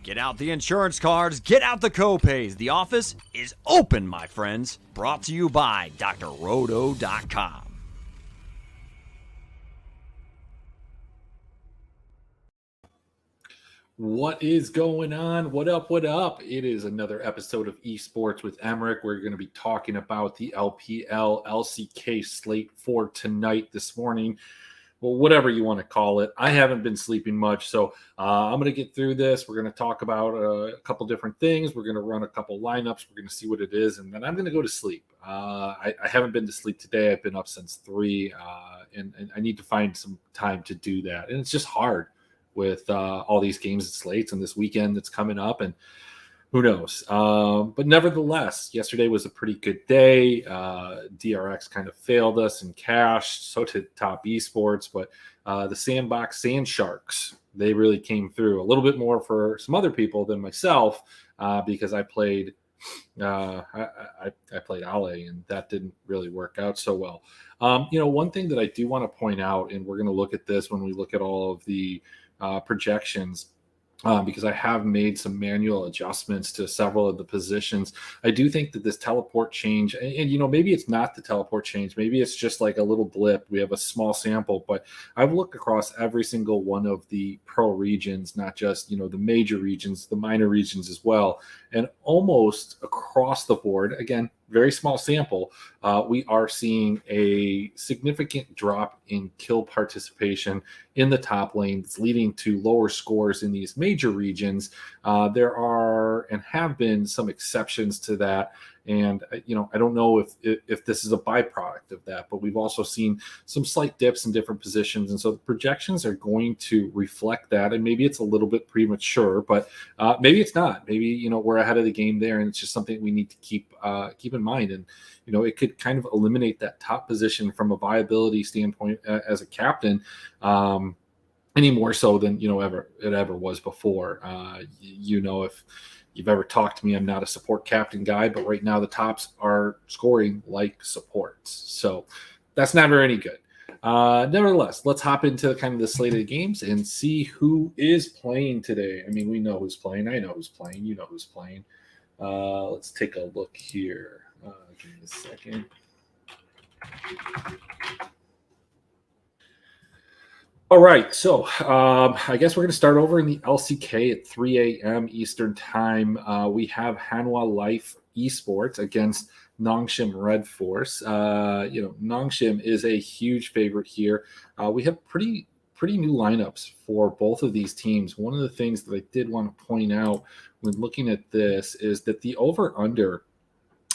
Get out the insurance cards, get out the copays. The office is open, my friends. Brought to you by drroto.com. What is going on? What up? What up? It is another episode of Esports with Emrick. We're going to be talking about the LPL LCK slate for tonight, this morning. Well, whatever you want to call it. I haven't been sleeping much, so I'm going to get through this. We're going to talk about a couple different things. We're going to run a couple lineups. We're going to see what it is, and then I'm going to go to sleep. I haven't been to sleep today. I've been up since 3, and I need to find some time to do that. And it's just hard with all these games and slates and this weekend that's coming up, and who knows? But nevertheless, yesterday was a pretty good day. DRX kind of failed us in cash, so did Top Esports, but the Sandbox Sand Sharks, they really came through a little bit more for some other people than myself, because I played I played Ale, and that didn't really work out so well. One thing that I do want to point out, and we're going to look at this when we look at all of the projections, because I have made some manual adjustments to several of the positions. I do think that this teleport change, and maybe it's not the teleport change, maybe it's just like a little blip. We have a small sample, but I've looked across every single one of the pro regions, not just, the major regions, the minor regions as well. And almost across the board, again, very small sample, we are seeing a significant drop in kill participation in the top lane. It's leading to lower scores in these major regions. There are and have been some exceptions to that. And, I don't know if this is a byproduct of that, but we've also seen some slight dips in different positions. And so the projections are going to reflect that. And maybe it's a little bit premature, but maybe it's not. Maybe, we're ahead of the game there, and it's just something we need to keep in mind. And, it could kind of eliminate that top position from a viability standpoint as a captain, any more so than, it ever was before. If you've ever talked to me, I'm not a support captain guy, but right now the tops are scoring like supports. So that's never any good. Nevertheless, let's hop into kind of the slate of games and see who is playing today. I mean, we know who's playing. I know who's playing. You know who's playing. Let's take a look here. Give me a second. All right, so I guess we're going to start over in the LCK at 3 a.m. Eastern time. We have Hanwha Life Esports against Nongshim Red Force. Nongshim is a huge favorite here. We have pretty new lineups for both of these teams. One of the things that I did want to point out when looking at this is that the over-under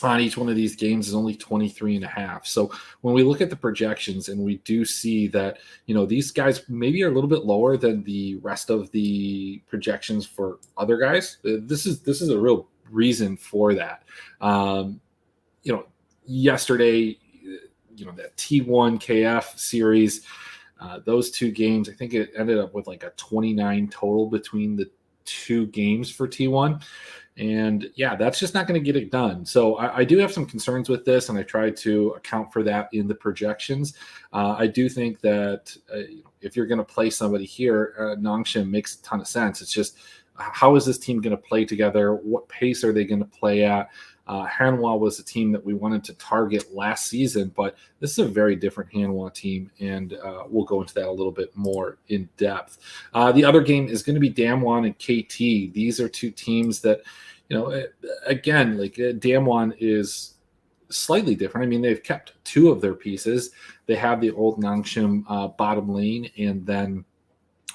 on each one of these games is only 23.5. So when we look at the projections, and we do see that, these guys maybe are a little bit lower than the rest of the projections for other guys. This is a real reason for that. Yesterday, that T1 KF series, those two games, I think it ended up with like a 29 total between the two games for T1. And yeah, that's just not going to get it done. So I do have some concerns with this, and I try to account for that in the projections. I do think that if you're going to play somebody here, Nongshim makes a ton of sense. It's just, how is this team going to play together? What pace are they going to play at? Hanwha was a team that we wanted to target last season, but this is a very different Hanwha team, and we'll go into that a little bit more in depth. The other game is going to be Damwon and KT. These are two teams that, again, like Damwon is slightly different. I mean, they've kept two of their pieces. They have the old Nongshim bottom lane, and then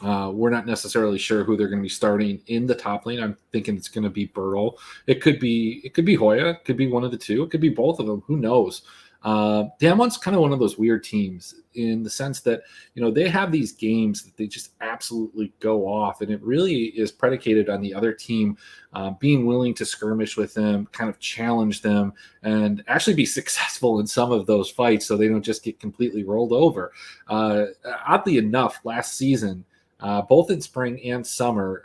we're not necessarily sure who they're going to be starting in the top lane. I'm thinking it's going to be Burtle. It could be Hoya. It could be one of the two. It could be both of them. Who knows? Damwon's kind of one of those weird teams in the sense that, they have these games that they just absolutely go off, and it really is predicated on the other team being willing to skirmish with them, kind of challenge them, and actually be successful in some of those fights so they don't just get completely rolled over. Oddly enough, last season, both in spring and summer,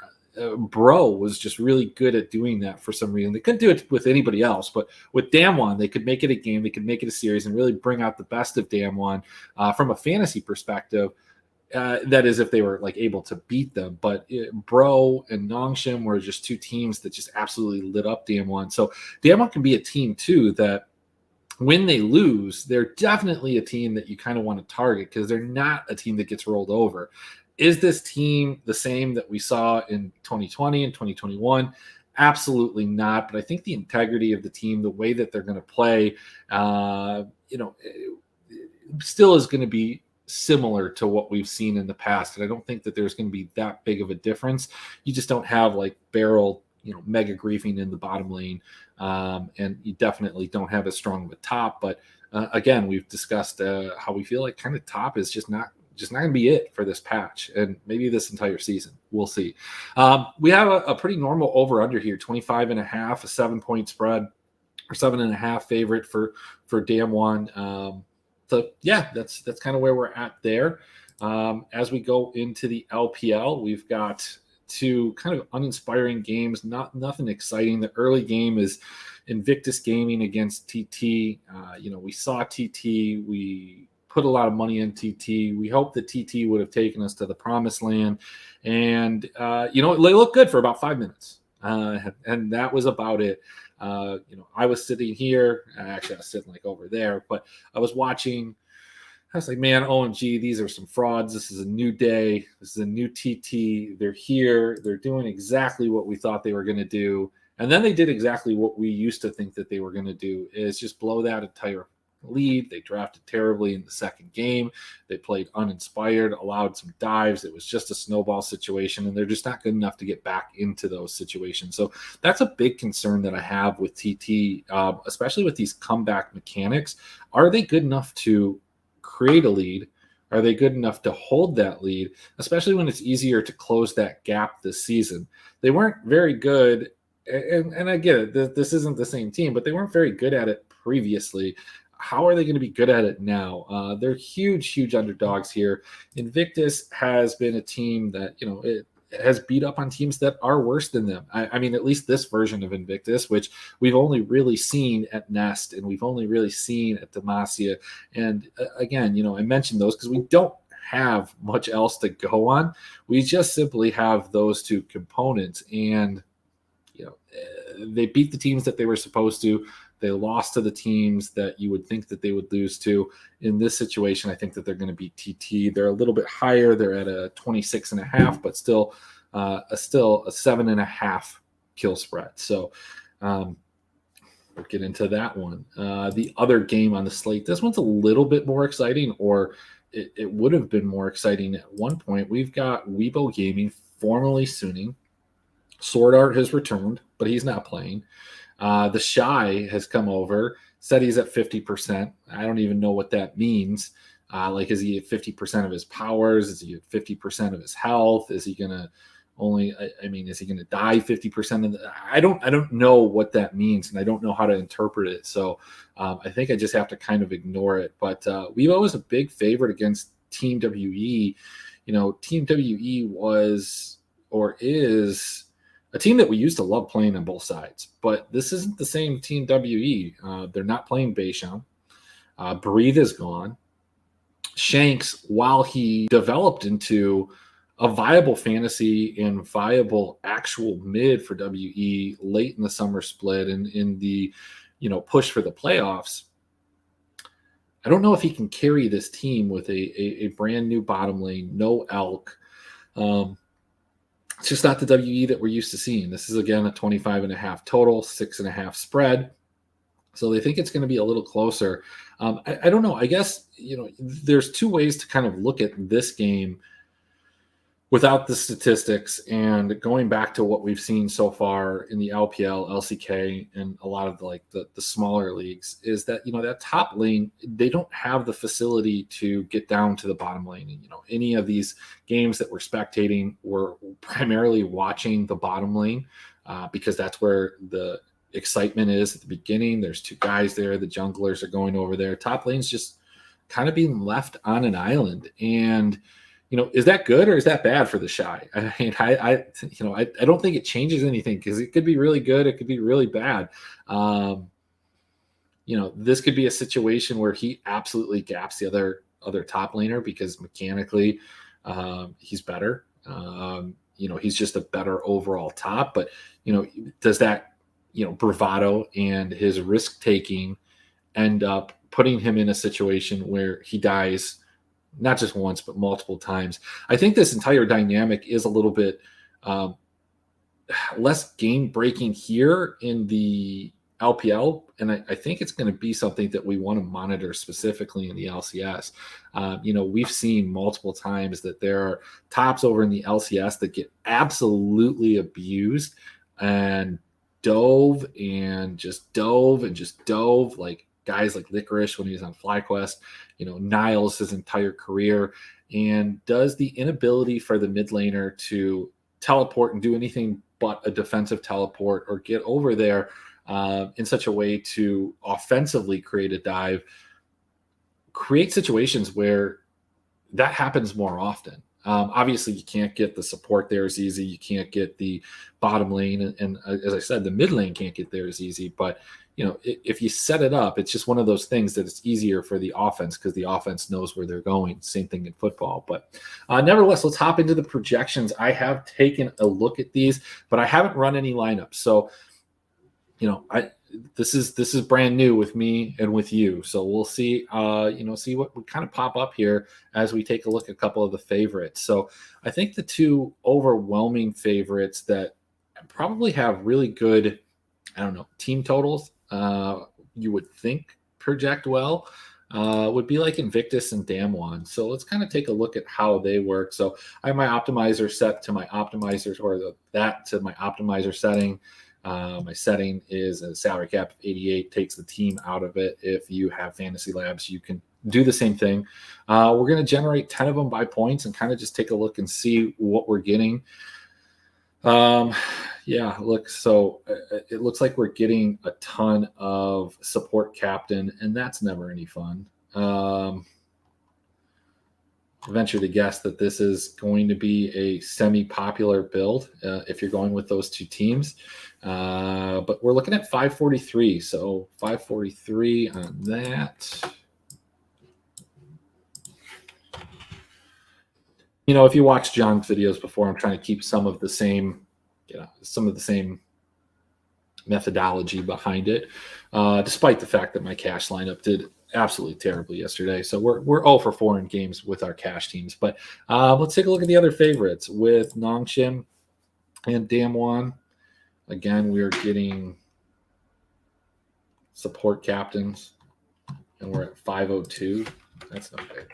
Bro was just really good at doing that for some reason. They couldn't do it with anybody else, but with Damwon, they could make it a game, they could make it a series, and really bring out the best of Damwon from a fantasy perspective. That is if they were like able to beat them. But Bro and Nongshim were just two teams that just absolutely lit up Damwon. So Damwon can be a team too that when they lose, they're definitely a team that you kind of want to target because they're not a team that gets rolled over. Is this team the same that we saw in 2020 and 2021? Absolutely not. But I think the integrity of the team, the way that they're going to play, still is going to be similar to what we've seen in the past. And I don't think that there's going to be that big of a difference. You just don't have like Barrel, mega griefing in the bottom lane. And you definitely don't have as strong of a top. But again, we've discussed how we feel like kind of top is just not going to be it for this patch and maybe this entire season. We'll see. We have a pretty normal over under here, 25.5, a 7-point spread or 7.5 favorite for Damwon. So yeah, that's kind of where we're at there. As we go into the LPL, we've got two kind of uninspiring games, nothing exciting. The early game is Invictus Gaming against TT. We saw TT. We put a lot of money in TT. We hoped that TT would have taken us to the promised land. And, they looked good for about 5 minutes. And that was about it. I was sitting here. Actually, I was sitting like over there, but I was watching. I was like, man, OMG, these are some frauds. This is a new day. This is a new TT. They're here. They're doing exactly what we thought they were going to do. And then they did exactly what we used to think that they were going to do, is just blow that entire lead. They drafted terribly in the second game. They played uninspired, allowed some dives. It was just a snowball situation, and they're just not good enough to get back into those situations. So that's a big concern that I have with TT, especially with these comeback mechanics. Are they good enough to create a lead? Are they good enough to hold that lead, especially when it's easier to close that gap this season? They weren't very good, and I get it, this isn't the same team, but they weren't very good at it previously. How are they going to be good at it now? They're huge underdogs here. Invictus has been a team that, it has beat up on teams that are worse than them. I mean, at least this version of Invictus, which we've only really seen at Nest and we've only really seen at Demacia. And again, I mentioned those because we don't have much else to go on. We just simply have those two components. And, they beat the teams that they were supposed to. They lost to the teams that you would think that they would lose to. In this situation, I think that they're going to beat TT. They're a little bit higher. They're at a 26.5, but still a 7.5 kill spread. So we'll get into that one. The other game on the slate, this one's a little bit more exciting, or it would have been more exciting at one point. We've got Weibo Gaming, formerly Suning. Sword Art has returned, but he's not playing. The Shy has come over, said he's at 50%. I don't even know what that means. Is he at 50% of his powers? Is he at 50% of his health? Is he going to is he going to die 50% of the, I don't know what that means, and I don't know how to interpret it. So I think I just have to kind of ignore it. But Weibo is a big favorite against Team WE. Team WE was or is a team that we used to love playing on both sides, but this isn't the same Team WE. They're not playing Beisham. Breathe is gone. Shanks, while he developed into a viable fantasy and viable actual mid for WE late in the summer split and in the push for the playoffs, I don't know if he can carry this team with a brand new bottom lane, no Elk. It's just not the WE that we're used to seeing. This is, again, a 25.5 total, 6.5 spread. So they think it's going to be a little closer. I don't know. I guess, there's two ways to kind of look at this game without the statistics and going back to what we've seen so far in the LPL, LCK, and a lot of the smaller leagues, is that, that top lane, they don't have the facility to get down to the bottom lane. And, any of these games that we're spectating, we're primarily watching the bottom lane because that's where the excitement is at the beginning. There's two guys there. The junglers are going over there. Top lane's just kind of being left on an island. And is that good or is that bad for the Shy? I mean, I don't think it changes anything because it could be really good. It could be really bad. This could be a situation where he absolutely gaps the other top laner because mechanically he's better. He's just a better overall top. But, does that, bravado and his risk taking end up putting him in a situation where he dies not just once, but multiple times? I think this entire dynamic is a little bit less game breaking here in the LPL, and I think it's going to be something that we want to monitor specifically in the LCS. We've seen multiple times that there are tops over in the LCS that get absolutely abused and dove, like guys like Licorice when he was on FlyQuest, Niles his entire career, and does the inability for the mid laner to teleport and do anything but a defensive teleport or get over there in such a way to offensively create a dive, create situations where that happens more often. Obviously, you can't get the support there as easy. You can't get the bottom lane. And as I said, the mid lane can't get there as easy. But, if you set it up, it's just one of those things that it's easier for the offense because the offense knows where they're going. Same thing in football. But nevertheless, let's hop into the projections. I have taken a look at these, but I haven't run any lineups. So, this is brand new with me and with you. So we'll see, see what would kind of pop up here as we take a look at a couple of the favorites. So I think the two overwhelming favorites that probably have really good, team totals, you would think project well, would be like Invictus and Damwon. So let's kind of take a look at how they work. So I have my optimizer set to my optimizers, or that to my optimizer setting. My setting is a salary cap of 88, takes the team out of it. If you have Fantasy Labs, you can do the same thing. We're going to generate 10 of them by points and kind of just take a look and see what we're getting. So it looks like we're getting a ton of support captain, and that's never any fun. Venture to guess that this is going to be a semi-popular build if you're going with those two teams. But we're looking at 543. So 543 on that. If you watch John's videos before, I'm trying to keep some of the same methodology behind it, despite the fact that my cash lineup did absolutely terribly yesterday. So we're 0 for 4 in games with our cash teams. But let's take a look at the other favorites with Nongshim and Damwon. Again, we are getting support captains, and we're at 502. That's not bad.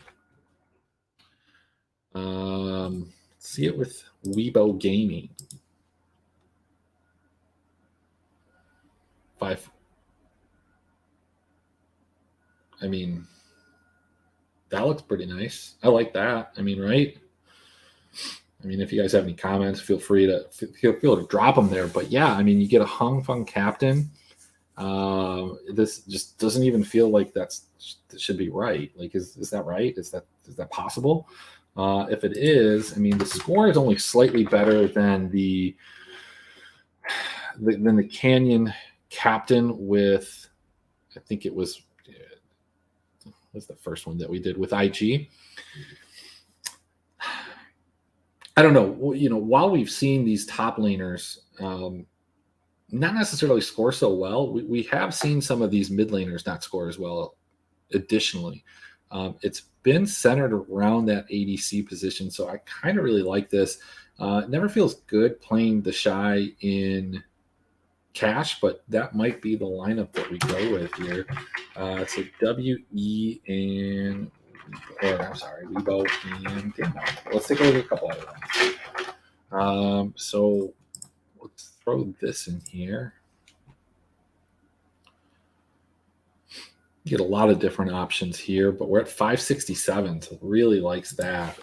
See it with Weibo Gaming. 5. That looks pretty nice. I like that. Right? If you guys have any comments, feel free to drop them there. But yeah, you get a Hung Feng captain. This just doesn't even feel like that should be right. Like, is that right? Is that possible? If it is, the score is only slightly better than the Canyon captain with, I think it was the first one that we did with IG. I don't know. While we've seen these top laners not necessarily score so well, we have seen some of these mid laners not score as well. Additionally, it's been centered around that ADC position, so I kind of really like this. It never feels good playing the Shy in cash, but that might be the lineup that we go with here. So WE and Weibo and Damwon. Let's take a look at a couple other ones. So let's throw this in here. Get a lot of different options here, but we're at 567, so really likes that.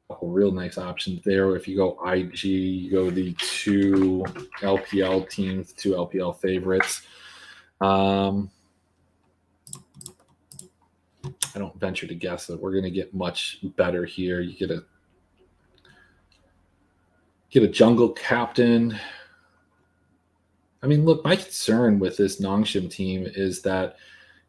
Couple real nice options there. If you go IG, you go the two LPL teams, two LPL favorites. I don't venture to guess that we're going to get much better here. You get a jungle captain. Look, my concern with this Nongshim team is that,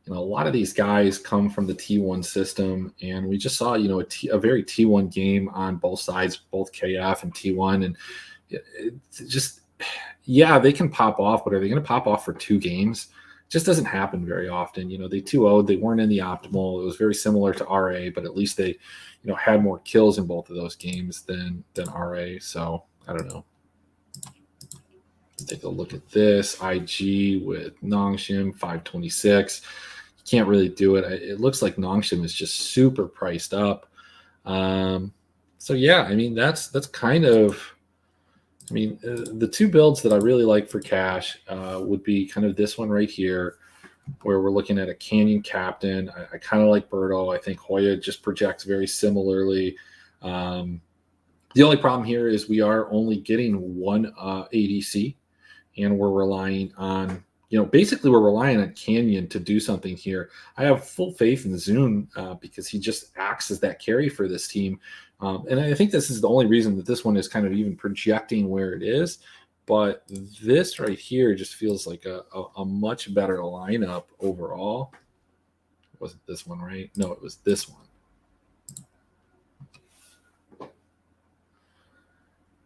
a lot of these guys come from the T1 system, and we just saw, a very T1 game on both sides, both KF and T1, and just, yeah, they can pop off, but are they going to pop off for 2 games? It just doesn't happen very often. They 2-0'd, they weren't in the optimal. It was very similar to RA, but at least they, had more kills in both of those games than RA. So I don't know. Take a look at this. IG with Nongshim 526. You can't really do it. It looks like Nongshim is just super priced up. So yeah, I mean that's kind of. I mean, the 2 builds that I really like for cash would be kind of this one right here, where we're looking at a Canyon Captain. I kind of like Birdo. I think Hoya just projects very similarly. The only problem here is we are only getting 1 ADC, and we're relying on, basically we're relying on Canyon to do something here. I have full faith in Zune because he just acts as that carry for this team. And I think this is the only reason that this one is kind of even projecting where it is. But this right here just feels like a much better lineup overall. Wasn't this one, right? No, it was this one.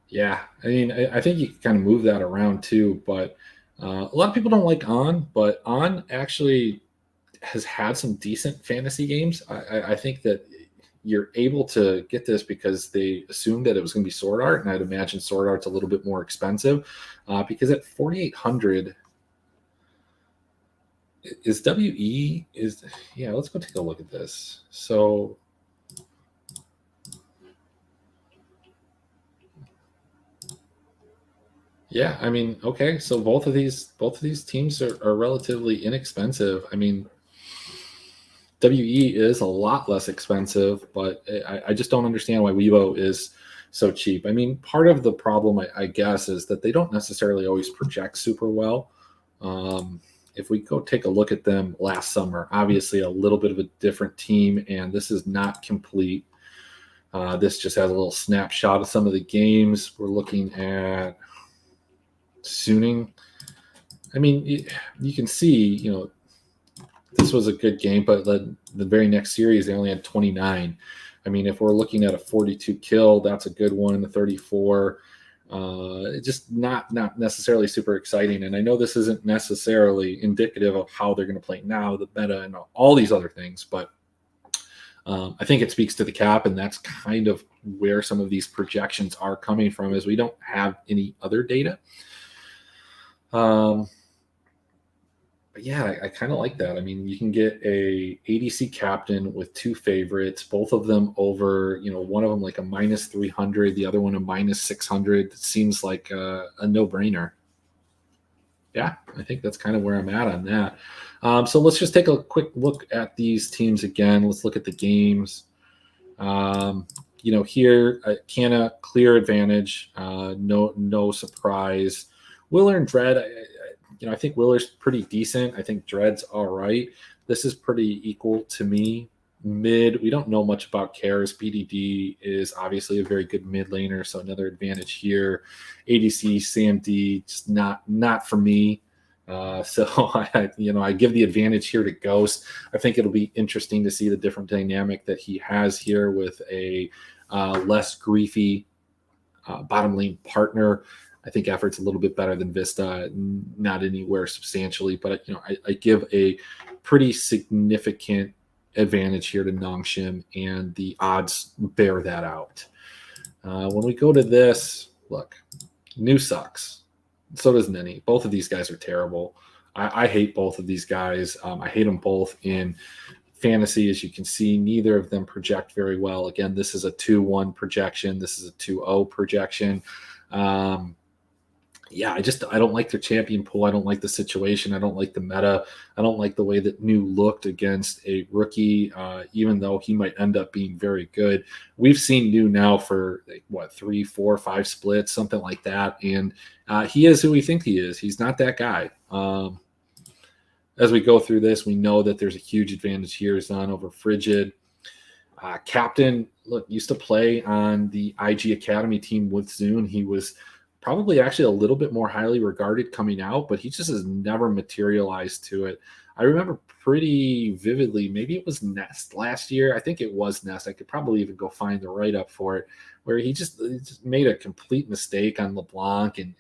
Yeah, I mean, I think you can kind of move that around too. But a lot of people don't like On, but On actually has had some decent fantasy games. I think that you're able to get this because they assumed that it was going to be Sword Art, and I'd imagine Sword Art's a little bit more expensive because at 4,800 is WE is, yeah, let's go take a look at this. So yeah, I mean, okay, so both of these teams are relatively inexpensive. I mean, WE is a lot less expensive, but I just don't understand why Weibo is so cheap. I mean, part of the problem, I guess, is that they don't necessarily always project super well. If we go take a look at them last summer, obviously a little bit of a different team, and this is not complete. This just has a little snapshot of some of the games. We're looking at Suning. I mean, you can see, this was a good game, but the very next series, they only had 29. I mean, if we're looking at a 42 kill, that's a good one, a 34. Just not necessarily super exciting. And I know this isn't necessarily indicative of how they're going to play now, the meta and all these other things, but I think it speaks to the cap, and that's kind of where some of these projections are coming from, is we don't have any other data. But yeah, I kind of like that. I mean, you can get a ADC captain with 2 favorites, both of them over, one of them like a minus 300, the other one a minus 600. It seems like a no-brainer. Yeah, I think that's kind of where I'm at on that. So let's just take a quick look at these teams again. Let's look at the games. Here, Canna, clear advantage, no surprise. Willer and Dread, I think Willer's pretty decent. I think Dread's all right. This is pretty equal to me. Mid, we don't know much about Karis. BDD is obviously a very good mid laner, so another advantage here. ADC, CMD, just not for me. So I give the advantage here to Ghost. I think it'll be interesting to see the different dynamic that he has here with a less griefy bottom lane partner. I think Effort's a little bit better than Vista, not anywhere substantially, but I give a pretty significant advantage here to Nongshim, and the odds bear that out. When we go to this, look, New sucks. So does Nenny. Both of these guys are terrible. I hate both of these guys. I hate them both in fantasy. As you can see, neither of them project very well. Again, this is a 2-1 projection. This is a 2-0 projection. I don't like their champion pool. I don't like the situation. I don't like the meta. I don't like the way that New looked against a rookie, even though he might end up being very good. We've seen New now for 3, 4, 5 splits, something like that. And he is who we think he is. He's not that guy. As we go through this, we know that there's a huge advantage here. Zon over Frigid. Captain, used to play on the IG Academy team with Zune. He was probably actually a little bit more highly regarded coming out, but he just has never materialized to it. I remember pretty vividly, maybe it was Nest last year. I think it was Nest. I could probably even go find the write-up for it, where he just made a complete mistake on LeBlanc and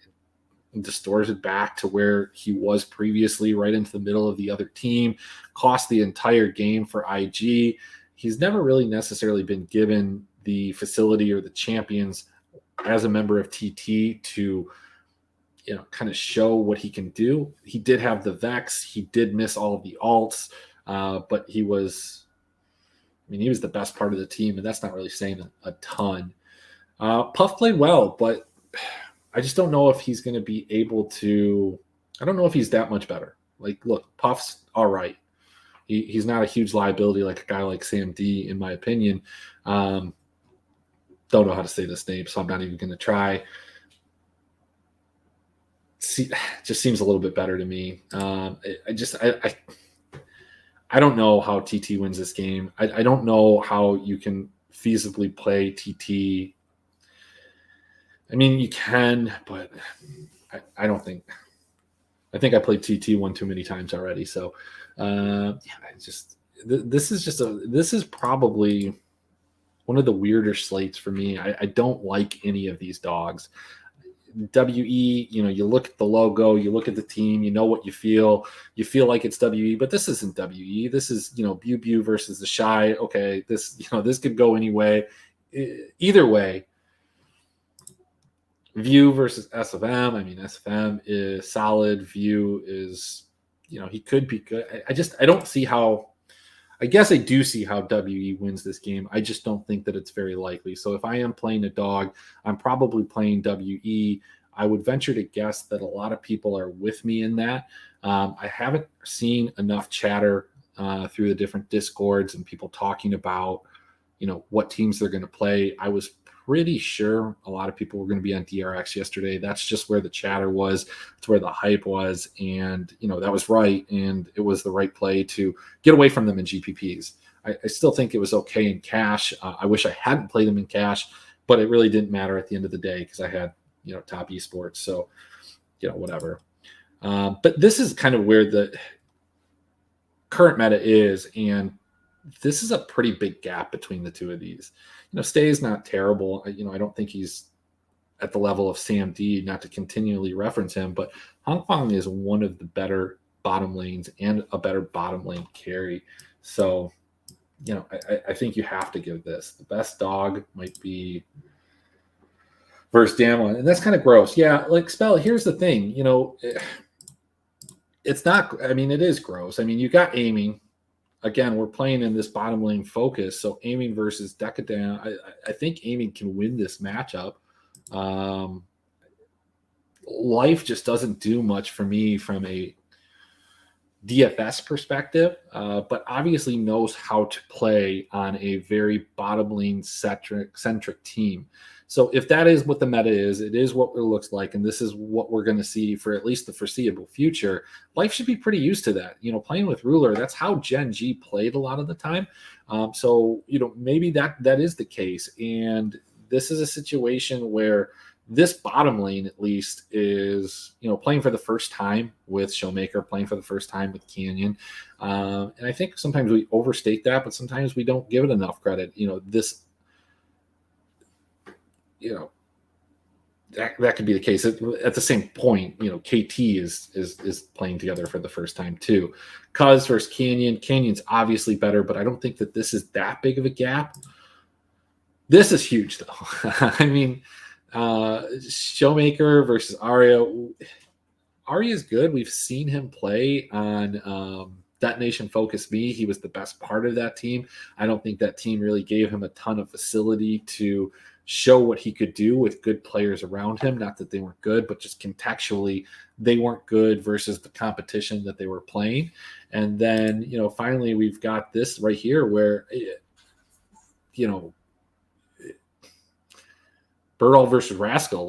distorted back to where he was previously, right into the middle of the other team, cost the entire game for IG. He's never really necessarily been given the facility or the champions as a member of TT to, kind of show what he can do. He did have the Vex. He did miss all of the alts, but he was the best part of the team, and that's not really saying a ton. Puff played well, but I just don't know if he's going to be able to. I don't know if he's that much better. Like, look, Puff's all right. He's not a huge liability like a guy like Sam D, in my opinion. Don't know how to say this name, so I'm not even going to try. Just seems a little bit better to me. I don't know how TT wins this game. I don't know how you can feasibly play TT. I mean, you can, but I don't think. I think I played TT one too many times already. So, this is probably one of the weirder slates for me. I don't like any of these dogs. WE, you look at the logo, you look at the team, you know what you feel like it's WE, but this isn't WE. This is, Bu versus the Shy. Okay, this could go anyway. Either way, View versus SFM. I mean, SFM is solid. View is, he could be good. I don't see how. I guess I do see how WE wins this game. I just don't think that it's very likely. So if I am playing a dog, I'm probably playing WE. I would venture to guess that a lot of people are with me in that. I haven't seen enough chatter through the different Discords and people talking about, what teams they're going to play. I was pretty sure a lot of people were going to be on DRX yesterday. That's just where the chatter was. It's where the hype was. And, that was right. And it was the right play to get away from them in GPPs. I still think it was okay in cash. I wish I hadn't played them in cash, but it really didn't matter at the end of the day because I had, top esports. So, whatever. But this is kind of where the current meta is. And this is a pretty big gap between the two of these. Stay is not terrible. I don't think he's at the level of Sam D, not to continually reference him, but Hong Kong is one of the better bottom lanes and a better bottom lane carry. So, I think you have to give this. The best dog might be versus Damwon, and that's kind of gross. Yeah, like Spell, here's the thing, it's not, it is gross. You got aiming. Again, we're playing in this bottom lane focus, so aiming versus Decadent, I think aiming can win this matchup. Life just doesn't do much for me from a DFS perspective, but obviously knows how to play on a very bottom lane centric team. So if that is what the meta is, it is what it looks like, and this is what we're going to see for at least the foreseeable future. Life should be pretty used to that. Playing with Ruler, that's how Gen G played a lot of the time. So maybe that is the case, and this is a situation where this bottom lane at least is, playing for the first time with Showmaker, playing for the first time with Canyon. And I think sometimes we overstate that, but sometimes we don't give it enough credit. That could be the case. At the same point, KT is playing together for the first time too. Cuz versus Canyon. Canyon's obviously better, but I don't think that this is that big of a gap. This is huge though. Showmaker versus Arya. Arya's good. We've seen him play on Detonation Focus Me. He was the best part of that team. I don't think that team really gave him a ton of facility to show what he could do with good players around him. Not that they weren't good, but just contextually, they weren't good versus the competition that they were playing. And then, finally, we've got this right here where, Birdall versus Rascal.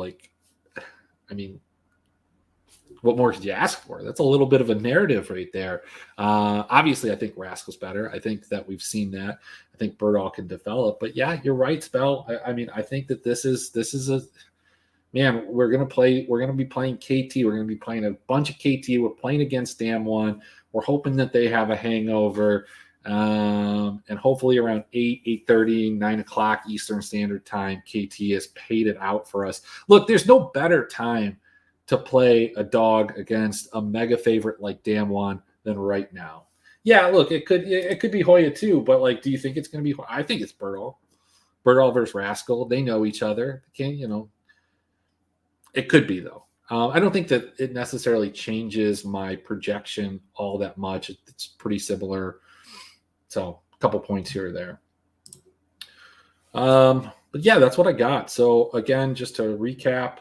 What more could you ask for? That's a little bit of a narrative right there. Obviously, I think Rascal's better. I think that we've seen that. I think Birdall can develop. But yeah, you're right, Spell. I think that this is a man. We're gonna be playing KT. We're gonna be playing a bunch of KT. We're playing against Damwon. We're hoping that they have a hangover. And hopefully around 8:30, 9 o'clock Eastern Standard Time, KT has paid it out for us. Look, there's no better time to play a dog against a mega favorite like Damwon than right now. Yeah, look, it could be Hoya too, but like, do you think it's going to be? I think it's Bertle versus Rascal. They know each other. It could be though. I don't think that it necessarily changes my projection all that much. It's pretty similar. So a couple points here or there. But yeah, that's what I got. So again, just to recap,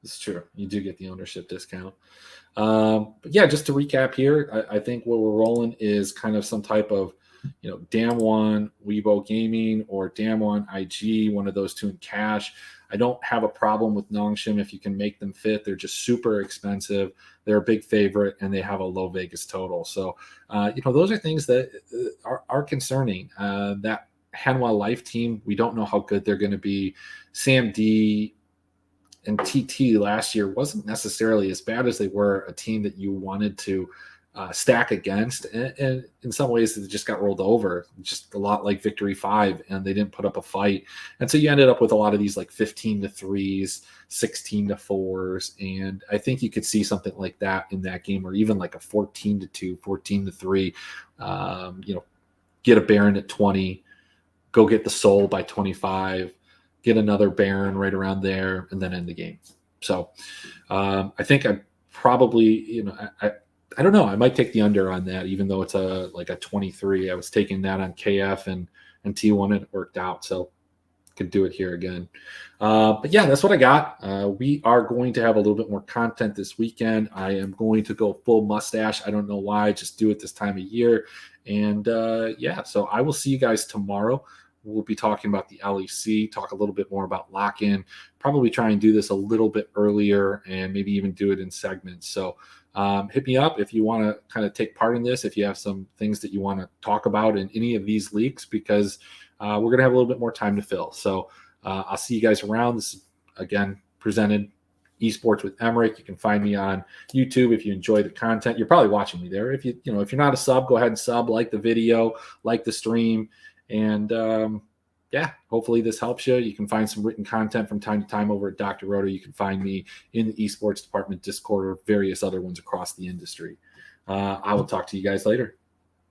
it's true. You do get the ownership discount. But yeah, just to recap here, I think what we're rolling is kind of some type of, Damwon Weibo Gaming or Damwon IG, one of those two in cash. I don't have a problem with Nongshim if you can make them fit. They're just super expensive. They're a big favorite, and they have a low Vegas total. So, those are things that are concerning. That Hanwha Life team, we don't know how good they're going to be. Sam D and TT last year wasn't necessarily as bad as they were a team that you wanted to stack against, and in some ways it just got rolled over, just a lot like Victory 5, and they didn't put up a fight, and so you ended up with a lot of these like 15-3s, 16-4s, and I think you could see something like that in that game, or even like a 14-2, 14-3. Get a Baron at 20, go get the Soul by 25, get another Baron right around there, and then end the game. So I think I probably, I don't know. I might take the under on that, even though it's a 23. I was taking that on KF and T1, and it worked out. So could do it here again. But yeah, that's what I got. We are going to have a little bit more content this weekend. I am going to go full mustache. I don't know why. Just do it this time of year. And yeah, so I will see you guys tomorrow. We'll be talking about the LEC, talk a little bit more about lock-in, probably try and do this a little bit earlier and maybe even do it in segments. So hit me up if you want to kind of take part in this, if you have some things that you want to talk about in any of these leaks, because we're going to have a little bit more time to fill. So I'll see you guys around. This is, again, presented Esports with Emrick. You can find me on YouTube if you enjoy the content. You're probably watching me there. If you're not a sub, go ahead and sub, like the video, like the stream. And yeah, hopefully this helps you. You can find some written content from time to time over at Dr. Roto. You can find me in the esports department Discord or various other ones across the industry. I will talk to you guys later.